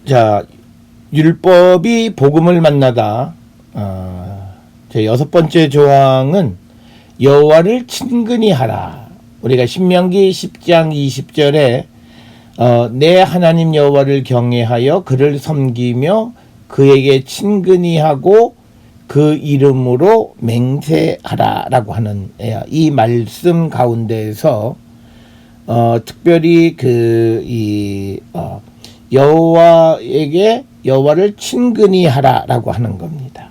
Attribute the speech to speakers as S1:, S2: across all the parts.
S1: 자, 율법이 복음을 만나다. 제 6번째 조항은 여호와를 친근히 하라. 우리가 신명기 10장 20절에 내 하나님 여호와를 경외하여 그를 섬기며 그에게 친근히 하고 그 이름으로 맹세하라라고 하는 이 말씀 가운데에서 특별히 여호와를 친근히 하라라고 하는 겁니다.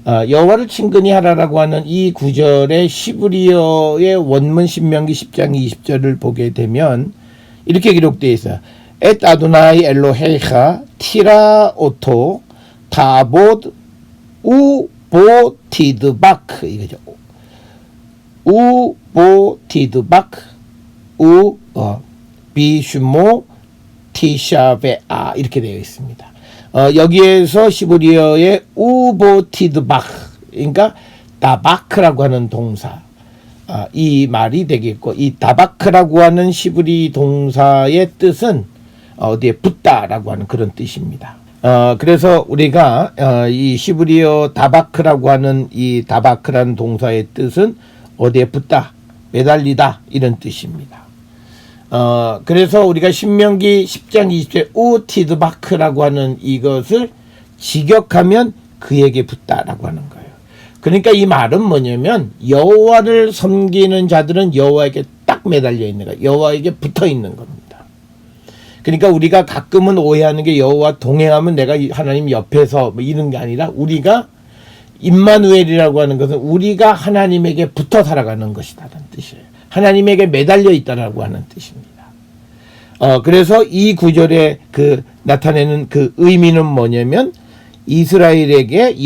S1: 여호와를 친근히 하라라고 하는 이 구절의 시브리어의 원문 신명기 10장 20절을 보게 되면 이렇게 기록되어 있어요. 엣 아도나이 엘로헤이ха 티라 오토 타봇 우보티드바크 이거죠. 우보티드바크 비슈모 티샤베아 이렇게 되어 있습니다. 여기에서 시브리어의 우보티드바크 그러니까 다바크라고 하는 동사 이 말이 되겠고 이 다바크라고 하는 시브리 동사의 뜻은 어디에 붙다라고 하는 그런 뜻입니다. 그래서 우리가 이 시브리어 다바크라고 하는 이 다바크라는 동사의 뜻은 어디에 붙다, 매달리다 이런 뜻입니다. 그래서 우리가 신명기 10장 20절 우티드바크라고 하는 이것을 직역하면 그에게 붙다라고 하는 거예요. 그러니까 이 말은 뭐냐면 여호와를 섬기는 자들은 여호와에게 딱 매달려 있는 거예요. 여호와에게 붙어 있는 겁니다. 그러니까 우리가 가끔은 오해하는 게 여호와 동행하면 내가 하나님 옆에서 뭐 이런 게 아니라 우리가 임마누엘이라고 하는 것은 우리가 하나님에게 붙어 살아가는 것이라는 뜻이에요. 하나님에게 매달려 있다라고 하는 뜻입니다. 그래서 이 구절에 나타내는 그 의미는 뭐냐면 이스라엘에게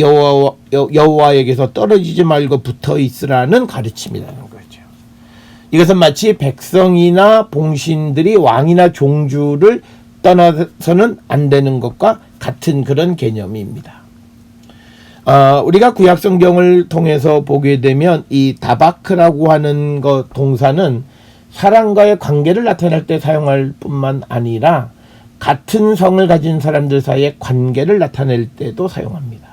S1: 여호와에게서 떨어지지 말고 붙어 있으라는 가르침이라는 거죠. 이것은 마치 백성이나 봉신들이 왕이나 종주를 떠나서는 안 되는 것과 같은 그런 개념입니다. 우리가 구약 성경을 통해서 보게 되면 이 다바크라고 하는 것 동사는 사람과의 관계를 나타낼 때 사용할 뿐만 아니라 같은 성을 가진 사람들 사이의 관계를 나타낼 때도 사용합니다.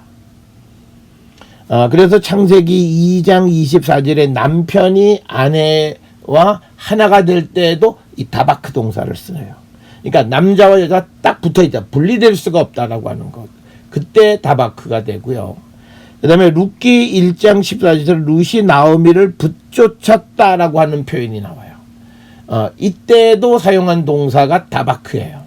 S1: 그래서 창세기 2장 24절에 남편이 아내와 하나가 될 때도 이 다바크 동사를 쓰네요. 그러니까 남자와 여자가 딱 붙어있다. 분리될 수가 없다라고 하는 것. 그때 다바크가 되고요. 그 다음에 룻기 1장 14절에 룻이 나오미를 붙쫓았다라고 하는 표현이 나와요. 이때도 사용한 동사가 다바크예요.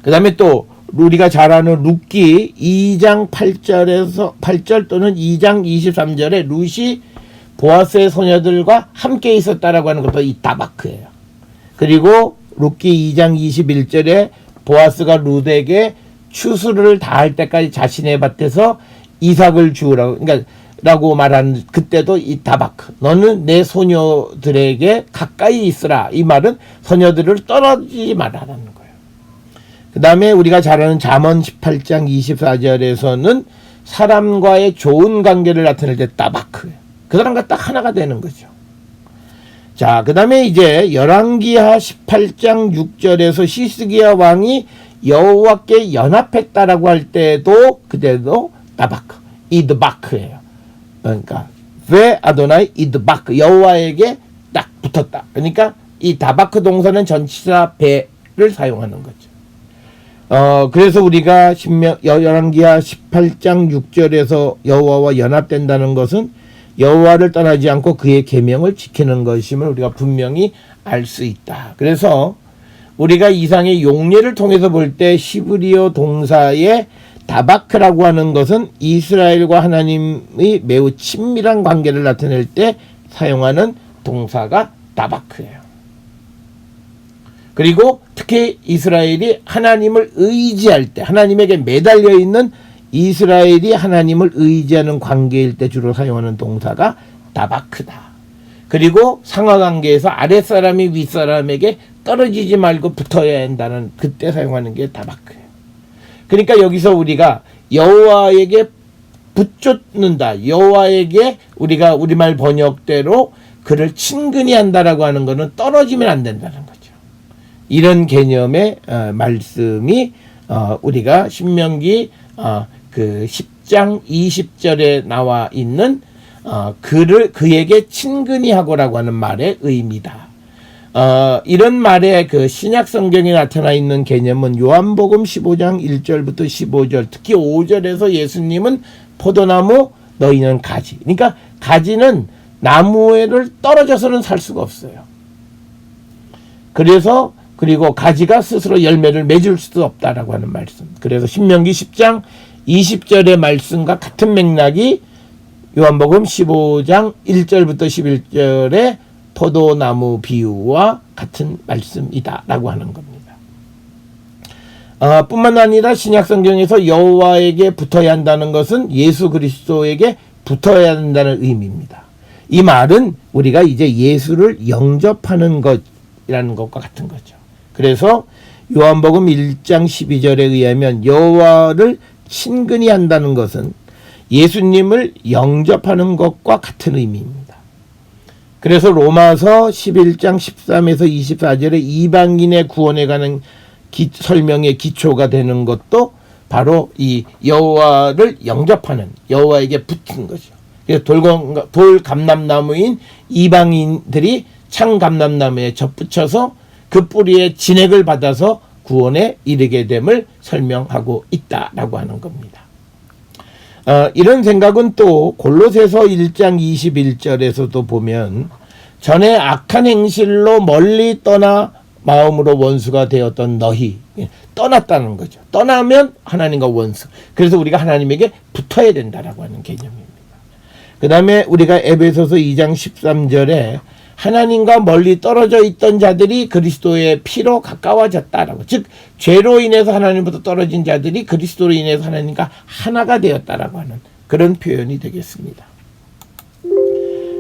S1: 그 다음에 또 우리가 잘 아는 룻기 2장 8절 또는 2장 23절에 룻이 보아스의 소녀들과 함께 있었다라고 하는 것도 이 다바크예요. 그리고 룻기 2장 21절에 보아스가 룻에게 추수를 다할 때까지 자신의 밭에서 이삭을 주우라고 그러니까 라고 말하는 그때도 이 다바크 너는 내 소녀들에게 가까이 있으라 이 말은 소녀들을 떨어지지 말라는 거예요. 그 다음에 우리가 잘 아는 잠언 18장 24절에서는 사람과의 좋은 관계를 나타낼 때 다바크예요. 그 사람과 딱 하나가 되는 거죠. 자, 그 다음에 이제 열왕기하 18장 6절에서 시스기야 왕이 여호와께 연합했다라고 할 때도 그때도 다바크, 이드바크예요. 그러니까 왜 아도나이 이드바크 여호와에게 딱 붙었다. 그러니까 이 다바크 동사는 전치사 배를 사용하는 거죠. 그래서 우리가 열왕기하 18장 6절에서 여호와와 연합된다는 것은 여호와를 떠나지 않고 그의 계명을 지키는 것임을 우리가 분명히 알 수 있다. 그래서 우리가 이상의 용례를 통해서 볼 때 시브리어 동사의 다바크라고 하는 것은 이스라엘과 하나님의 매우 친밀한 관계를 나타낼 때 사용하는 동사가 다바크예요. 그리고 특히 이스라엘이 하나님을 의지할 때 하나님에게 매달려 있는 이스라엘이 하나님을 의지하는 관계일 때 주로 사용하는 동사가 다바크다. 그리고 상하관계에서 아랫사람이 윗사람에게 떨어지지 말고 붙어야 한다는 그때 사용하는 게 다바크예요. 그러니까 여기서 우리가 여호와에게 붙쫓는다. 여호와에게 우리가 우리말 번역대로 그를 친근히 한다라고 하는 것은 떨어지면 안 된다는 거죠. 이런 개념의 말씀이 우리가 신명기 그 10장 20절에 나와 있는 그에게 친근히 하고라고 하는 말의 의미다. 이런 말에 그 신약 성경에 나타나 있는 개념은 요한복음 15장 1절부터 15절, 특히 5절에서 예수님은 포도나무, 너희는 가지. 그러니까 가지는 나무를 떨어져서는 살 수가 없어요. 그리고 가지가 스스로 열매를 맺을 수도 없다라고 하는 말씀. 그래서 신명기 10장 20절의 말씀과 같은 맥락이 요한복음 15장 1절부터 11절의 포도나무 비유와 같은 말씀이다라고 하는 겁니다. 뿐만 아니라 신약 성경에서 여호와에게 붙어야 한다는 것은 예수 그리스도에게 붙어야 한다는 의미입니다. 이 말은 우리가 이제 예수를 영접하는 것이라는 것과 같은 거죠. 그래서 요한복음 1장 12절에 의하면 여호와를 친근히 한다는 것은 예수님을 영접하는 것과 같은 의미입니다. 그래서 로마서 11장 13에서 24절에 이방인의 구원에 관한 설명의 기초가 되는 것도 바로 이 여호와를 영접하는, 여호와에게 붙은 거죠. 그래서 돌 감람나무인 이방인들이 창 감람나무에 접붙여서 그 뿌리의 진액을 받아서 구원에 이르게 됨을 설명하고 있다라고 하는 겁니다. 이런 생각은 또 골로새서 1장 21절에서도 보면 전에 악한 행실로 멀리 떠나 마음으로 원수가 되었던 너희, 떠났다는 거죠. 떠나면 하나님과 원수. 그래서 우리가 하나님에게 붙어야 된다라고 하는 개념입니다. 그 다음에 우리가 에베소서 2장 13절에 하나님과 멀리 떨어져 있던 자들이 그리스도의 피로 가까워졌다라고, 즉 죄로 인해서 하나님부터 떨어진 자들이 그리스도로 인해서 하나님과 하나가 되었다라고 하는 그런 표현이 되겠습니다.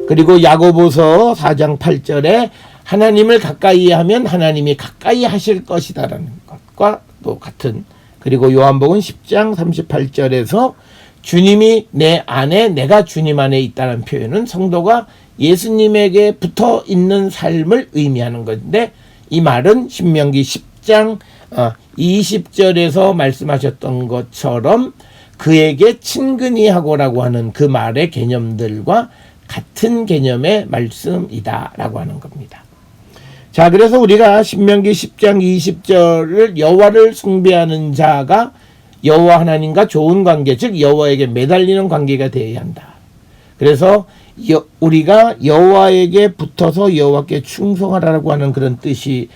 S1: 그리고 야고보서 4장 8절에 하나님을 가까이 하면 하나님이 가까이 하실 것이다라는 것과 또 같은, 그리고 요한복음 10장 38절에서 주님이 내 안에 내가 주님 안에 있다는 표현은 성도가 예수님에게 붙어 있는 삶을 의미하는 건데, 이 말은 신명기 10장 20절에서 말씀하셨던 것처럼 그에게 친근히 하고라고 하는 그 말의 개념들과 같은 개념의 말씀이다라고 하는 겁니다. 자, 그래서 우리가 신명기 10장 20절을 여호와를 숭배하는 자가 여호와 하나님과 좋은 관계, 즉 여호와에게 매달리는 관계가 되어야 한다. 그래서 우리가 여호와에게 붙어서 여호와께 충성하라고 하는 그런 뜻이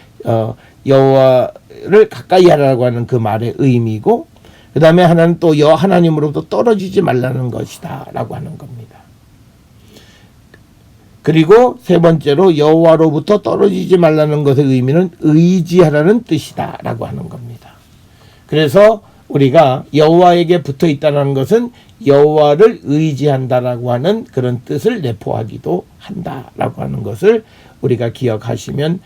S1: 여호와를 가까이 하라고 하는 그 말의 의미고, 그 다음에 하나는 또 하나님으로부터 떨어지지 말라는 것이다 라고 하는 겁니다. 그리고 세 번째로 여호와로부터 떨어지지 말라는 것의 의미는 의지하라는 뜻이다 라고 하는 겁니다. 그래서 우리가 여호와에게 붙어 있다는 것은 여호와를 의지한다라고 하는 그런 뜻을 내포하기도 한다라고 하는 것을 우리가 기억하시면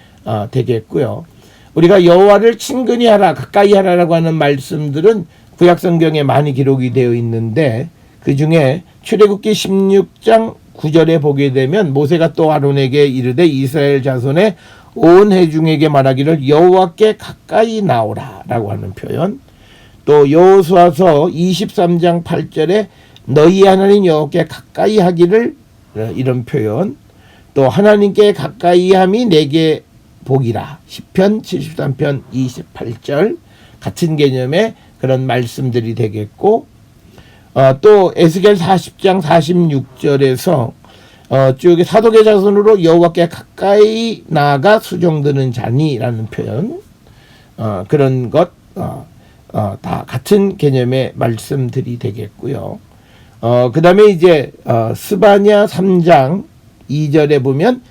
S1: 되겠고요. 우리가 여호와를 친근히 하라, 가까이 하라라고 하는 말씀들은 구약 성경에 많이 기록이 되어 있는데, 그 중에 출애굽기 16장 9절에 보게 되면 모세가 또 아론에게 이르되 이스라엘 자손의 온 회중에게 말하기를 여호와께 가까이 나오라라고 하는 표현, 또 여호수아서 23장 8절에 너희 하나님 여호와께 가까이 하기를, 이런 표현, 또 하나님께 가까이 함이 내게 복이라, 시편 73편 28절 같은 개념의 그런 말씀들이 되겠고, 또 에스겔 40장 46절에서 쭉 사독의 자손으로 여호와께 가까이 나아가 수종드는 자니라는 표현, 그런 것 다 같은 개념의 말씀들이 되겠고요. 그 다음에 이제 스바냐 3장 2절에 보면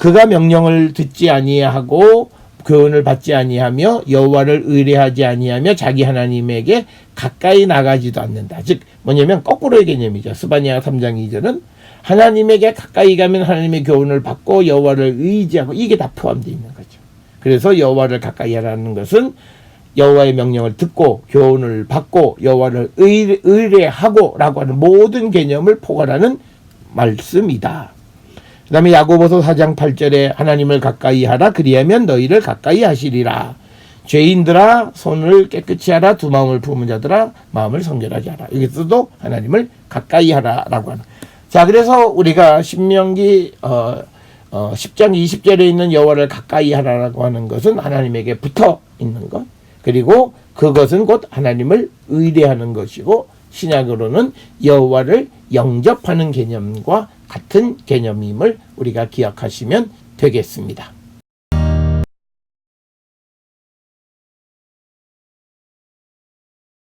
S1: 그가 명령을 듣지 아니하고 교훈을 받지 아니하며 여호와를 의뢰하지 아니하며 자기 하나님에게 가까이 나가지도 않는다. 즉 뭐냐면 거꾸로의 개념이죠. 스바냐 3장 2절은 하나님에게 가까이 가면 하나님의 교훈을 받고 여호와를 의지하고, 이게 다 포함되어 있는 거죠. 그래서 여호와를 가까이 하라는 것은 여호와의 명령을 듣고 교훈을 받고 여호와를 의뢰하고 라고 하는 모든 개념을 포괄하는 말씀이다. 그 다음에 야고보서 4장 8절에 하나님을 가까이 하라 그리하면 너희를 가까이 하시리라. 죄인들아 손을 깨끗이 하라 두 마음을 품은 자들아 마음을 성결하게 하라. 여기서도 하나님을 가까이 하라라고 하는. 자, 그래서 우리가 신명기 10장 20절에 있는 여호와를 가까이 하라라고 하는 것은 하나님에게 붙어 있는 것, 그리고 그것은 곧 하나님을 의뢰하는 것이고, 신약으로는 여호와를 영접하는 개념과 같은 개념임을 우리가 기억하시면 되겠습니다.